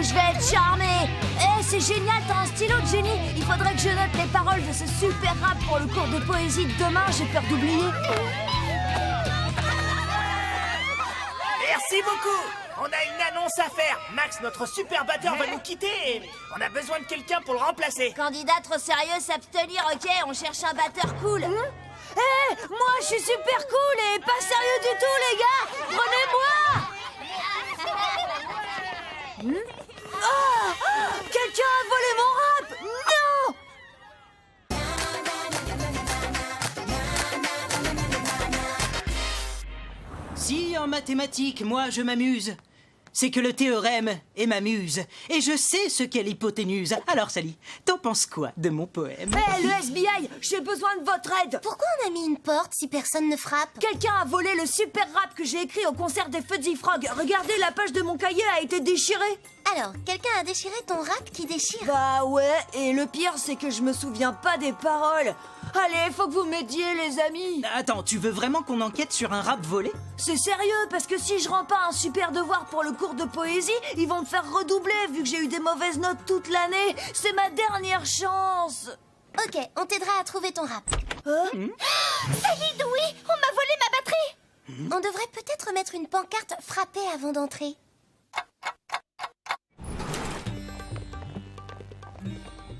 je vais être charmée. Eh, c'est génial, t'as un stylo, Jenny. Il faudrait que je note les paroles de ce super rap pour le cours de poésie de demain. J'ai peur d'oublier. Merci beaucoup. On a une annonce à faire. Max, notre super batteur, va nous quitter et on a besoin de quelqu'un pour le remplacer. Candidat trop sérieux, s'abstenir, ok. On cherche un batteur cool. Eh, moi, je suis super cool et pas sérieux du tout, les gars. Prenez-moi. Oh, quelqu'un a volé mon rap. Non. Si en mathématiques, moi, je m'amuse, c'est que le théorème est ma muse. Et je sais ce qu'est l'hypoténuse. Alors, Sally, t'en penses quoi de mon poème? Eh, le FBI, j'ai besoin de votre aide. Pourquoi on a mis une porte si personne ne frappe? Quelqu'un a volé le super rap que j'ai écrit au concert des Fuzzy Frog. Regardez, la page de mon cahier a été déchirée. Alors, quelqu'un a déchiré ton rap qui déchire? Bah ouais, et le pire, c'est que je me souviens pas des paroles. Allez, faut que vous m'aidiez, les amis. Attends, tu veux vraiment qu'on enquête sur un rap volé? C'est sérieux, parce que si je rends pas un super devoir pour le cours de poésie, ils vont me faire redoubler, vu que j'ai eu des mauvaises notes toute l'année. C'est ma dernière chance. Ok, on t'aidera à trouver ton rap. Hein? Saïd, oui, on m'a volé ma batterie. On devrait peut-être mettre une pancarte « Frapper avant d'entrer ».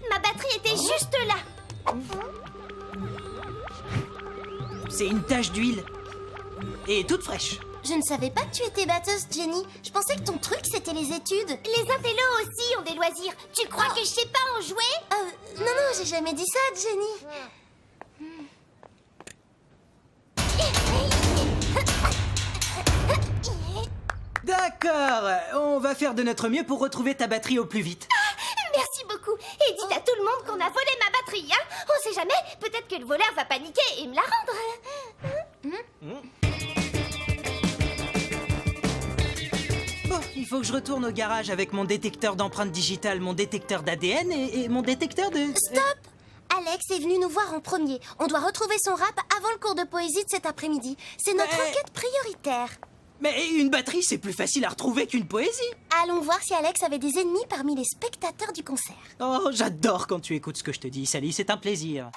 Ma batterie était juste là. C'est une tache d'huile. Et toute fraîche. Je ne savais pas que tu étais batteuse, Jenny. Je pensais que ton truc, c'était les études. Les intellos aussi ont des loisirs. Tu crois que je sais pas en jouer? Non, non, j'ai jamais dit ça, Jenny. D'accord, on va faire de notre mieux pour retrouver ta batterie au plus vite. Merci beaucoup. Et dites à tout le monde qu'on a volé ma batterie, hein. On sait jamais, peut-être que le voleur va paniquer et me la rendre. Bon, il faut que je retourne au garage avec mon détecteur d'empreintes digitales, mon détecteur d'ADN et mon détecteur de... Stop! Alex est venu nous voir en premier. On doit retrouver son rap avant le cours de poésie de cet après-midi. C'est notre enquête prioritaire. Mais une batterie, c'est plus facile à retrouver qu'une poésie. Allons voir si Alex avait des ennemis parmi les spectateurs du concert. Oh, j'adore quand tu écoutes ce que je te dis, Sally, c'est un plaisir.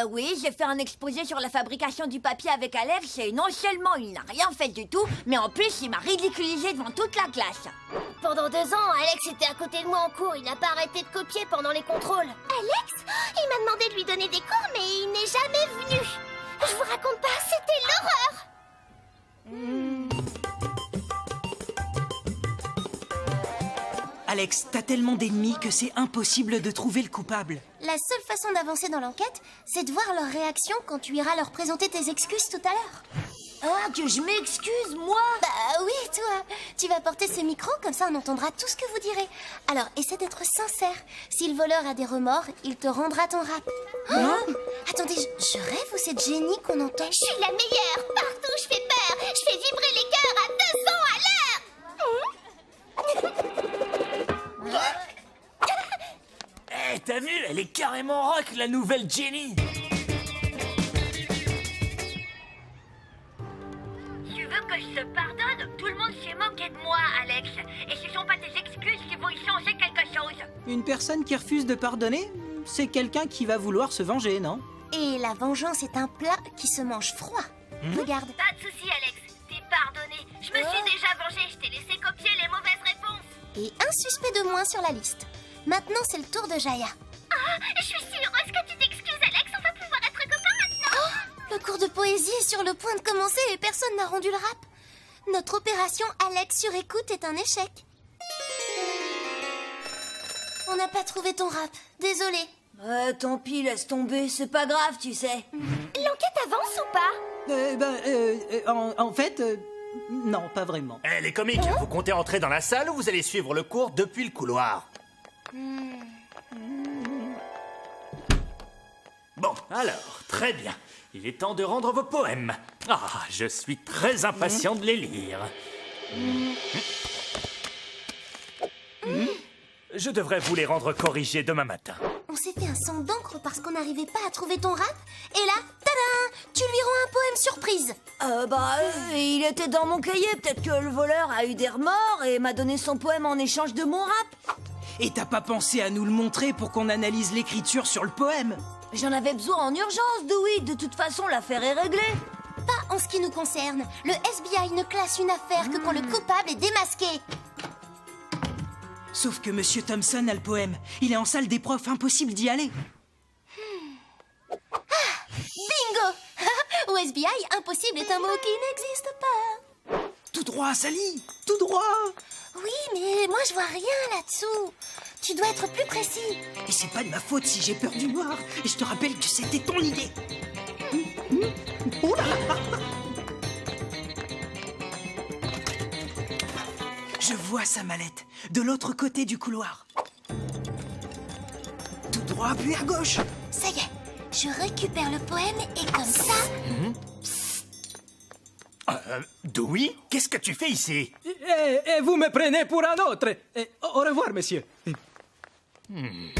Oui, j'ai fait un exposé sur la fabrication du papier avec Alex et non seulement il n'a rien fait du tout, mais en plus il m'a ridiculisé devant toute la classe. Pendant 2 ans, Alex était à côté de moi en cours. Il n'a pas arrêté de copier pendant les contrôles. Alex? Il m'a demandé de lui donner des cours, mais il n'est jamais venu. Je vous raconte pas, c'était l'horreur. Alex, t'as tellement d'ennemis que c'est impossible de trouver le coupable. La seule façon d'avancer dans l'enquête, c'est de voir leur réaction quand tu iras leur présenter tes excuses tout à l'heure. Ah, que je m'excuse, moi? Bah oui, toi. Tu vas porter ce micro, comme ça on entendra tout ce que vous direz. Alors, essaie d'être sincère. Si le voleur a des remords, il te rendra ton rap. Attendez, je rêve ou c'est Jenny qu'on entend? Je suis la meilleure. Partout, je fais peur. Je fais vibrer les cœurs à 200 à l'heure. Eh, t'as vu? Elle est carrément rock, la nouvelle Jenny. Tu veux que je te pardonne? Tout le monde s'est moqué de moi, Alex. Et ce sont pas tes excuses qui vont y changer quelque chose. Une personne qui refuse de pardonner, c'est quelqu'un qui va vouloir se venger, non? Et la vengeance est un plat qui se mange froid. Regarde. Pas de soucis, Alex. T'es pardonné. Je me suis déjà vengée. Je t'ai laissé copier les mauvaises réponses. Et un suspect de moins sur la liste. Maintenant, c'est le tour de Jaya. Ah, je suis si heureuse que tu t'excuses, Alex. On va pouvoir être copains maintenant. Le cours de poésie est sur le point de commencer et personne n'a rendu le rap. Notre opération Alex sur écoute est un échec. On n'a pas trouvé ton rap. Désolé. Tant pis, laisse tomber. C'est pas grave, tu sais. L'enquête avance ou pas? En fait, non, pas vraiment. Eh, les comiques, vous comptez entrer dans la salle ou vous allez suivre le cours depuis le couloir? Bon, alors, très bien. Il est temps de rendre vos poèmes. Ah, je suis très impatient de les lire. Je devrais vous les rendre corrigés demain matin. On s'est fait un sang d'encre parce qu'on n'arrivait pas à trouver ton rap. Et là, tadam! Tu lui rends un poème surprise. Il était dans mon cahier. Peut-être que le voleur a eu des remords et m'a donné son poème en échange de mon rap. Et t'as pas pensé à nous le montrer pour qu'on analyse l'écriture sur le poème? J'en avais besoin en urgence, Dewey. De toute façon, l'affaire est réglée. Pas en ce qui nous concerne. Le FBI ne classe une affaire que quand le coupable est démasqué. Sauf que Monsieur Thompson a le poème. Il est en salle des profs, impossible d'y aller. Bingo. Au FBI, impossible est un mot qui n'existe pas. Tout droit, Sally, tout droit. Oui, mais moi je vois rien là-dessous. Tu dois être plus précis. Et c'est pas de ma faute si j'ai peur du noir. Et je te rappelle que c'était ton idée. Oh là là. Je vois sa mallette, de l'autre côté du couloir. Tout droit, puis à gauche. Ça y est, je récupère le poème et comme ça... Dewey, qu'est-ce que tu fais ici? Et vous me prenez pour un autre. Au revoir, monsieur. Dis-le-nous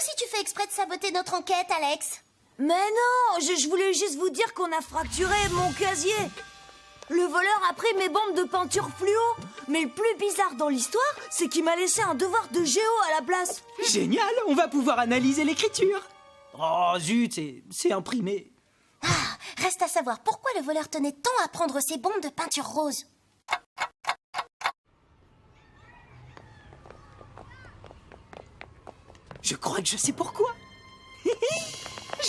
si tu fais exprès de saboter notre enquête, Alex. Mais non, je voulais juste vous dire qu'on a fracturé mon casier. Le voleur a pris mes bombes de peinture fluo. Mais le plus bizarre dans l'histoire, c'est qu'il m'a laissé un devoir de géo à la place. Génial, on va pouvoir analyser l'écriture. Oh zut, c'est imprimé. Reste à savoir pourquoi le voleur tenait tant à prendre ces bombes de peinture rose. Je crois que je sais pourquoi.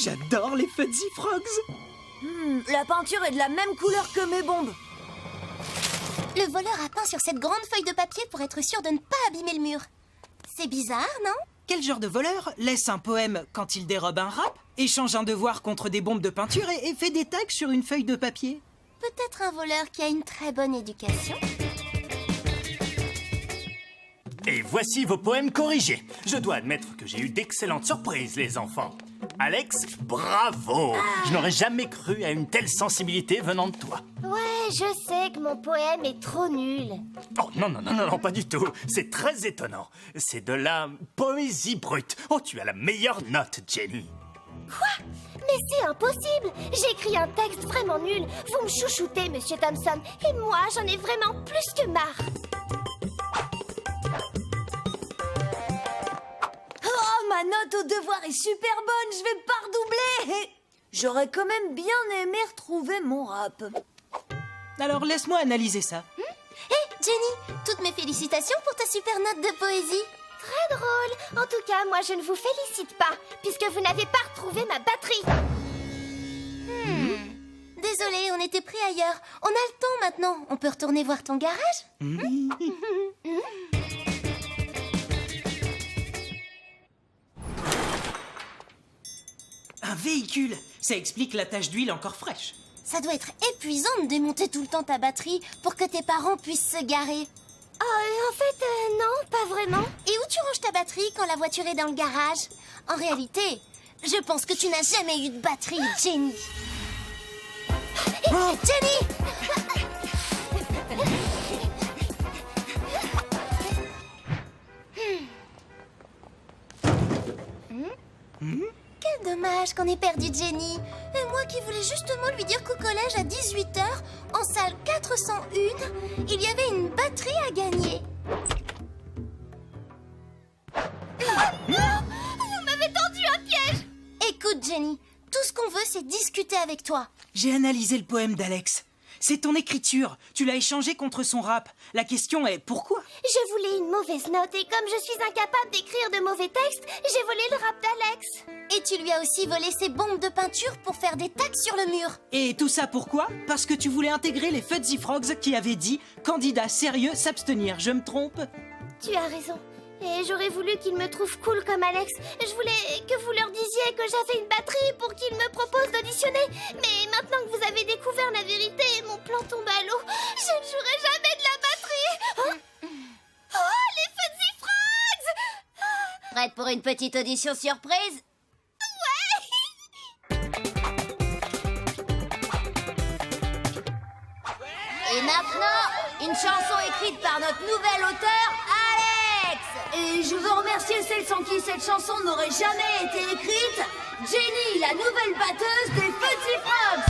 J'adore les Fuzzy Frogs. La peinture est de la même couleur que mes bombes. Le voleur a peint sur cette grande feuille de papier pour être sûr de ne pas abîmer le mur. C'est bizarre, non? Quel genre de voleur laisse un poème quand il dérobe un rap, échange un devoir contre des bombes de peinture et fait des tags sur une feuille de papier? Peut-être un voleur qui a une très bonne éducation. Et voici vos poèmes corrigés. Je dois admettre que j'ai eu d'excellentes surprises, les enfants. Alex, bravo! Je n'aurais jamais cru à une telle sensibilité venant de toi. Ouais, je sais que mon poème est trop nul. Oh, non, pas du tout. C'est très étonnant. C'est de la poésie brute. Oh, tu as la meilleure note, Jenny. Quoi? Mais c'est impossible! J'ai écrit un texte vraiment nul. Vous me chouchoutez, Monsieur Thompson. Et moi, j'en ai vraiment plus que marre. Oh, ma note au devoir est super bonne, je vais pas redoubler. J'aurais quand même bien aimé retrouver mon rap. Alors laisse-moi analyser ça. Hé, Jenny, toutes mes félicitations pour ta super note de poésie. Très drôle. En tout cas, moi, je ne vous félicite pas, puisque vous n'avez pas retrouvé ma batterie. Désolée, on était pris ailleurs. On a le temps maintenant. On peut retourner voir ton garage? Un véhicule, ça explique la tache d'huile encore fraîche. Ça doit être épuisant de démonter tout le temps ta batterie pour que tes parents puissent se garer. En fait, non, pas vraiment. Et où tu ranges ta batterie quand la voiture est dans le garage? En réalité, je pense que tu n'as jamais eu de batterie, Jenny. Jenny! Quel dommage qu'on ait perdu Jenny. Et moi qui voulais justement lui dire qu'au collège à 18h, en salle 401, il y avait une batterie à gagner. Vous m'avez tendu un piège. Écoute Jenny, tout ce qu'on veut c'est discuter avec toi. J'ai analysé le poème d'Alex. C'est ton écriture. Tu l'as échangé contre son rap. La question est pourquoi? Je voulais une mauvaise note et comme je suis incapable d'écrire de mauvais textes, j'ai volé le rap d'Alex. Et tu lui as aussi volé ses bombes de peinture pour faire des tags sur le mur. Et tout ça pourquoi? Parce que tu voulais intégrer les Fuzzy Frogs qui avaient dit « Candidat sérieux, s'abstenir ». Je me trompe? Tu as raison. Et j'aurais voulu qu'ils me trouvent cool comme Alex. Je voulais que vous leur disiez que j'avais une batterie pour qu'ils me proposent d'auditionner. Mais maintenant que vous avez découvert la vérité, mon plan tombe à l'eau. Je ne jouerai jamais de la batterie. Oh, les Fuzzy Frogs! Prête pour une petite audition surprise? Et maintenant, une chanson écrite par notre nouvel auteur, Alex! Et je veux remercier celles sans qui cette chanson n'aurait jamais été écrite. Jenny, la nouvelle batteuse des Fuzzy Frogs.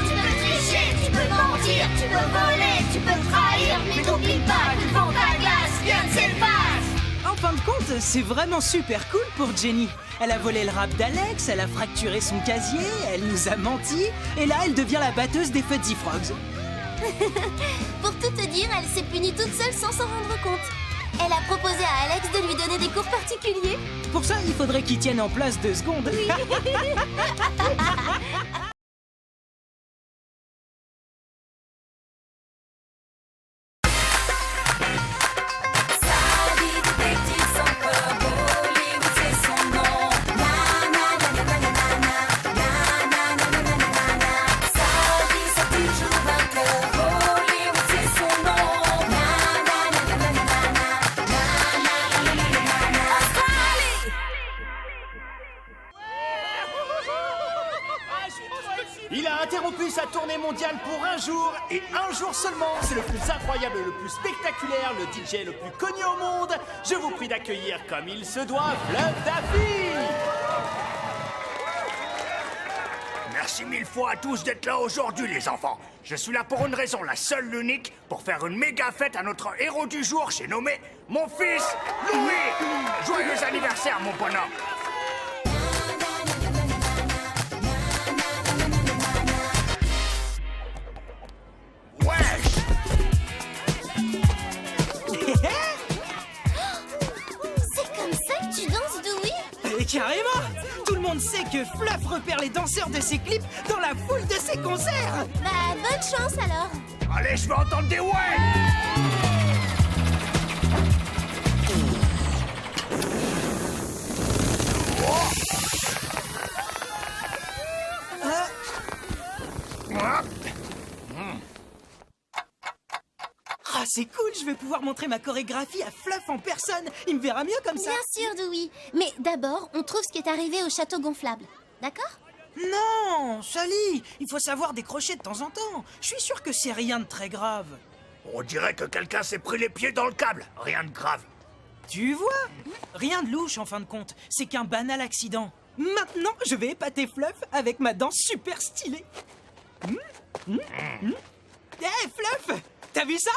Tu peux tricher, tu peux mentir, tu peux voler, tu peux trahir, mais n'oublie pas que devant ta glace, rien ne s'efface. En fin de compte, c'est vraiment super cool pour Jenny. Elle a volé le rap d'Alex, elle a fracturé son casier, elle nous a menti, et là, elle devient la batteuse des Fuzzy Frogs. Pour tout te dire, elle s'est punie toute seule sans s'en rendre compte. Elle a proposé à Alex de lui donner des cours particuliers. Pour ça, il faudrait qu'il tienne en place 2 secondes. Il a interrompu sa tournée mondiale pour un jour, et un jour seulement. C'est le plus incroyable, le plus spectaculaire, le DJ le plus connu au monde. Je vous prie d'accueillir comme il se doit Fluff Daffy. Merci 1000 fois à tous d'être là aujourd'hui, les enfants. Je suis là pour une raison, la seule, l'unique, pour faire une méga fête à notre héros du jour, j'ai nommé mon fils Louis. Joyeux anniversaire, mon bonhomme. C'est comme ça que tu danses, Dewey? Et carrément! Tout le monde sait que Fluff repère les danseurs de ses clips dans la foule de ses concerts! Bah, bonne chance alors. Allez, je veux entendre des ouais. Ah, c'est cool, je vais pouvoir montrer ma chorégraphie à Fluff en personne. Il me verra mieux comme ça. Bien sûr, Dewey. Mais d'abord, on trouve ce qui est arrivé au château gonflable. D'accord? Non, Sally, il faut savoir décrocher de temps en temps. Je suis sûr que c'est rien de très grave. On dirait que quelqu'un s'est pris les pieds dans le câble. Rien de grave. Tu vois? Rien de louche en fin de compte, c'est qu'un banal accident. Maintenant, je vais épater Fluff avec ma danse super stylée. Hey, Fluff! T'as vu ça?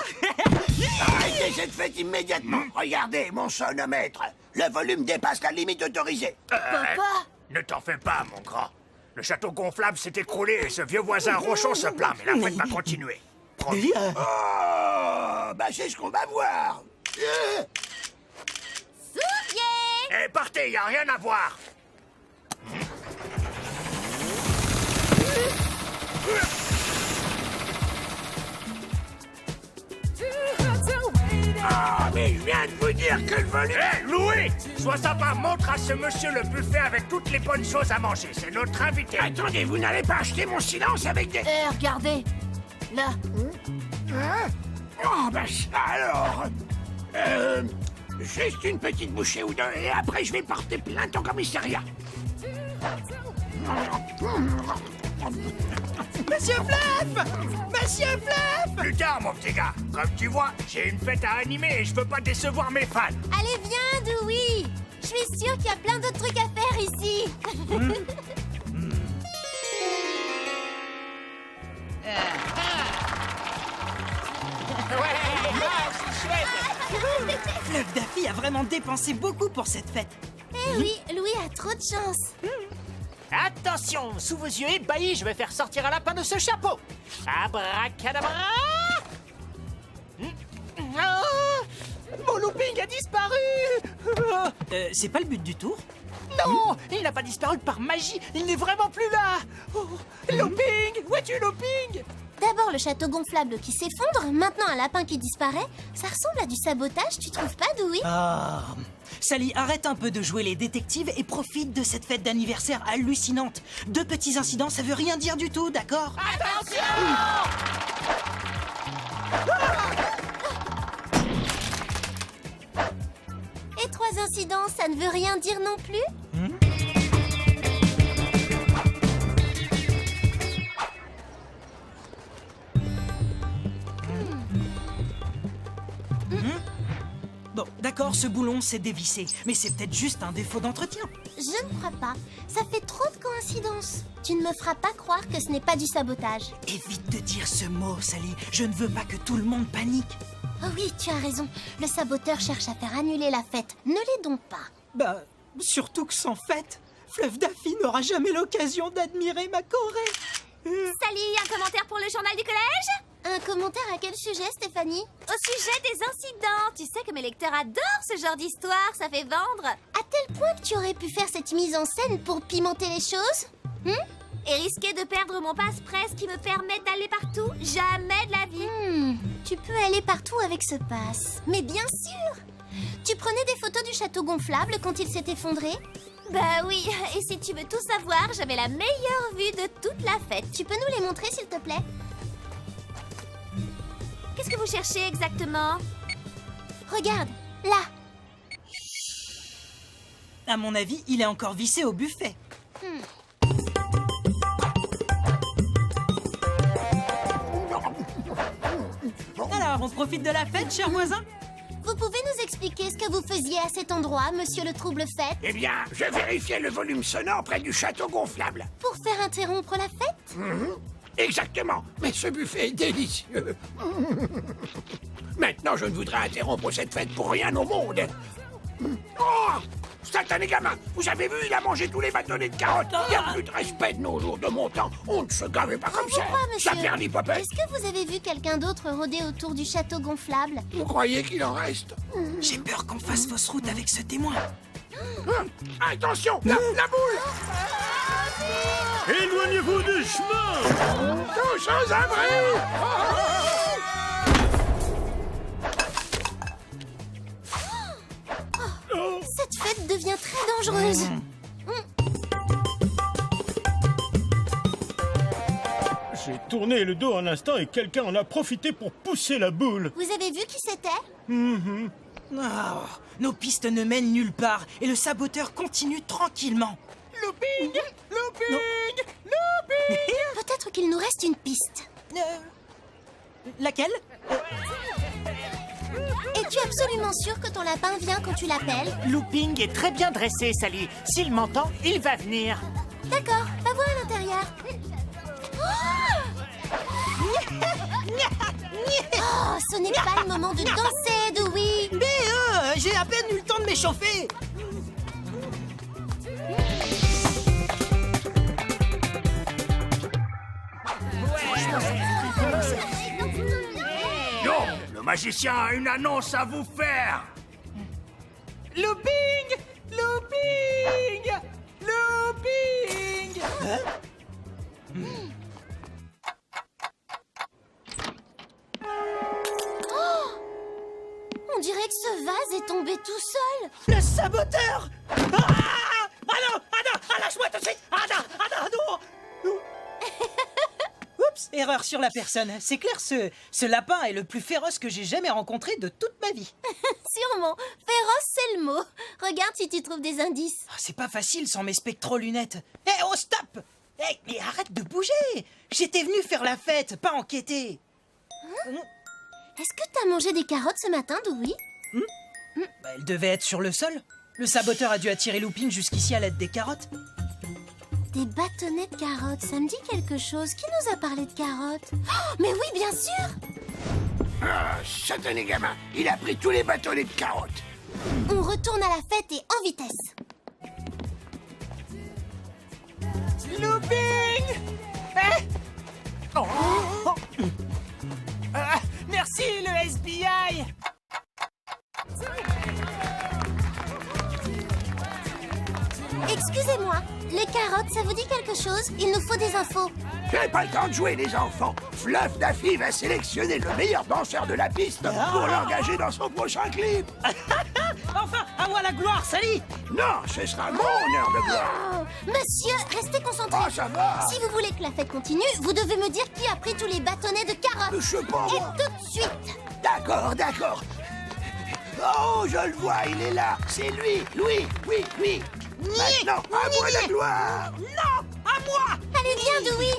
Arrêtez cette fête immédiatement. Regardez mon sonomètre. Le volume dépasse la limite autorisée. Papa. Ne t'en fais pas, mon grand. Le château gonflable s'est écroulé et ce vieux voisin rochon se plaint, mais la fête va continuer. Promis. Oh, bah c'est ce qu'on va voir. Eh, partez, y a rien à voir. Ah, mais je viens de vous dire que le volume... Hé, Louis! Sois sympa, montre à ce monsieur le buffet avec toutes les bonnes choses à manger. C'est notre invité. Attendez, vous n'allez pas acheter mon silence avec des... Regardez. Là. Hein? Oh, bah ça alors... juste une petite bouchée ou deux, et après je vais porter plainte au commissariat. Monsieur Fluff! Monsieur Fluff! Plus tard, mon petit gars. Comme tu vois, j'ai une fête à animer et je veux pas décevoir mes fans. Allez, viens, Dewey. Je suis sûre qu'il y a plein d'autres trucs à faire ici. Fluff Daffy a vraiment dépensé beaucoup pour cette fête. Eh oui, Louis a trop de chance. Attention, sous vos yeux ébahis, je vais faire sortir un lapin de ce chapeau. Abracadabra. Mon looping a disparu. C'est pas le but du tour? Non, il n'a pas disparu par magie. Il n'est vraiment plus là. Oh, looping, où es-tu, looping? D'abord le château gonflable qui s'effondre, maintenant un lapin qui disparaît. Ça ressemble à du sabotage, tu trouves pas, Dewey? Ah, Sally, arrête un peu de jouer les détectives et profite de cette fête d'anniversaire hallucinante. 2 petits incidents, ça veut rien dire du tout, d'accord? Attention! Et 3 incidents, ça ne veut rien dire non plus? Bon, d'accord, ce boulon s'est dévissé, mais c'est peut-être juste un défaut d'entretien. Je ne crois pas. Ça fait trop de coïncidences. Tu ne me feras pas croire que ce n'est pas du sabotage. Évite de dire ce mot, Sally. Je ne veux pas que tout le monde panique. Oh oui, tu as raison. Le saboteur cherche à faire annuler la fête. Ne l'aidons pas. Bah, surtout que sans fête, Fluff Daffy n'aura jamais l'occasion d'admirer ma Corée. Sally, un commentaire pour le journal du collège? Un commentaire à quel sujet, Stéphanie? Au sujet des incidents. Tu sais que mes lecteurs adorent ce genre d'histoire, ça fait vendre. À tel point que tu aurais pu faire cette mise en scène pour pimenter les choses? Et risquer de perdre mon passe-presse qui me permet d'aller partout? Jamais de la vie. Tu peux aller partout avec ce passe. Mais bien sûr! Tu prenais des photos du château gonflable quand il s'est effondré? Bah oui, et si tu veux tout savoir, j'avais la meilleure vue de toute la fête. Tu peux nous les montrer, s'il te plaît? Qu'est-ce que vous cherchez exactement? Regarde, là! À mon avis, il est encore vissé au buffet. Alors, on profite de la fête, cher voisin? Vous pouvez nous expliquer ce que vous faisiez à cet endroit, monsieur le trouble-fête? Eh bien, je vérifiais le volume sonore près du château gonflable. Pour faire interrompre la fête? Exactement, mais ce buffet est délicieux. Maintenant, je ne voudrais interrompre cette fête pour rien au monde. Oh! Satané gamin, vous avez vu, il a mangé tous les bâtonnets de carottes. Il n'y a plus de respect de nos jours de mon temps. On ne se gavait pas comme ça. Pourquoi, monsieur? Ça perd l'hypopète. Est-ce que vous avez vu quelqu'un d'autre rôder autour du château gonflable? Vous croyez qu'il en reste? J'ai peur qu'on fasse fausse route avec ce témoin. Attention, la boule! Éloignez-vous du chemin! Tous aux abris! Cette fête devient très dangereuse. J'ai tourné le dos un instant et quelqu'un en a profité pour pousser la boule. Vous avez vu qui c'était? Oh, nos pistes ne mènent nulle part et le saboteur continue tranquillement. Looping! Looping! Non. Peut-être qu'il nous reste une piste. Laquelle? Es-tu absolument sûr que ton lapin vient quand tu l'appelles? Looping est très bien dressé, Sally. S'il m'entend, il va venir. D'accord, va voir à l'intérieur. Oh, ce n'est pas le moment de danser, Dewey. Mais j'ai à peine eu le temps de m'échauffer. Non, le magicien a une annonce à vous faire. Looping! Looping! Looping! On dirait que ce vase est tombé tout seul. Le saboteur! Ah non! Lâche-moi tout de suite! Non! Oups, erreur sur la personne. C'est clair, ce lapin est le plus féroce que j'ai jamais rencontré de toute ma vie. Sûrement. Féroce, c'est le mot. Regarde si tu trouves des indices. Ah, c'est pas facile sans mes spectro-lunettes. Eh, oh, stop! Eh, mais arrête de bouger! J'étais venu faire la fête, pas enquêter. Est-ce que t'as mangé des carottes ce matin, Dewey? Bah, elle devait être sur le sol. Le saboteur a dû attirer Looping jusqu'ici à l'aide des carottes. Des bâtonnets de carottes, ça me dit quelque chose. Qui nous a parlé de carottes? Oh, mais oui, bien sûr! Ah, satané gamin, il a pris tous les bâtonnets de carottes. On retourne à la fête et en vitesse. Looping! Merci, le SBI! Excusez-moi, les carottes, ça vous dit quelque chose? Il nous faut des infos. J'ai pas le temps de jouer, les enfants. Fluff Daffy va sélectionner le meilleur danseur de la piste pour l'engager dans son prochain clip. Enfin, à moi la gloire, Sally! Non, ce sera mon heure de gloire. Oh, monsieur, restez concentrés. Oh, ça va. Si vous voulez que la fête continue, vous devez me dire qui a pris tous les bâtonnets de carottes. Je sais pas, Et moi. tout de suite. D'accord. Oh, je le vois, il est là. C'est lui. Oui. Maintenant, à moi la gloire. Non! À moi! Allez, viens, Dewey.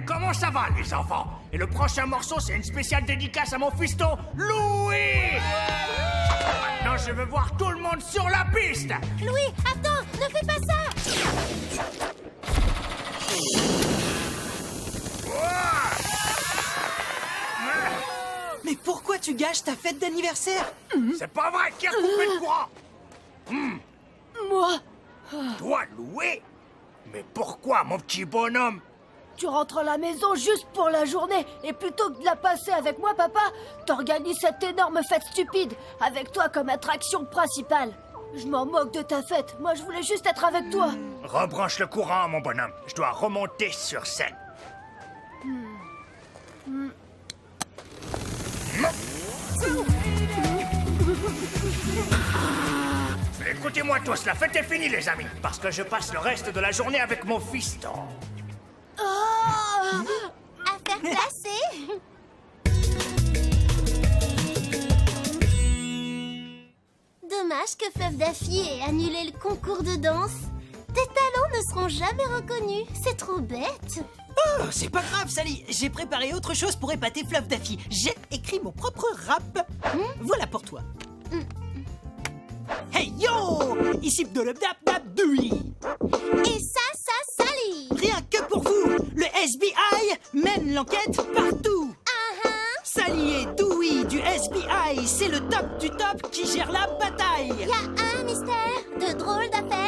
Comment comment ça va, les enfants? Et le prochain morceau, c'est une spéciale dédicace à mon fiston, Louis! Maintenant, je veux voir tout le monde sur la piste! Louis, attends, ne fais pas ça! Mais pourquoi tu gâches ta fête d'anniversaire? C'est pas vrai, qui a coupé le courant? Moi, Toi, Louis? Mais pourquoi, mon petit bonhomme? tu rentres à la maison juste pour la journée. Et plutôt que de la passer avec moi, papa, t'organises cette énorme fête stupide, avec toi comme attraction principale. Je m'en moque de ta fête. Moi, je voulais juste être avec toi. Rebranche le courant, mon bonhomme. Je dois remonter sur scène. Écoutez-moi tous, la fête est finie, les amis. Parce que je passe le reste de la journée avec mon fiston. Affaire classée. Dommage que Fluff Daffy ait annulé le concours de danse. Tes talents ne seront jamais reconnus. C'est trop bête. Oh, c'est pas grave, Sally. J'ai préparé autre chose pour épater Fluff Daffy. J'ai écrit mon propre rap. Voilà pour toi. Hey yo! Ici Bdolobdap-Dap-Doui. Et ça, Sally. Rien que pour vous, le SBI mène l'enquête partout. Sally et Dewey du SBI, c'est le top du top qui gère la bataille. Y a un mystère, de drôles d'affaires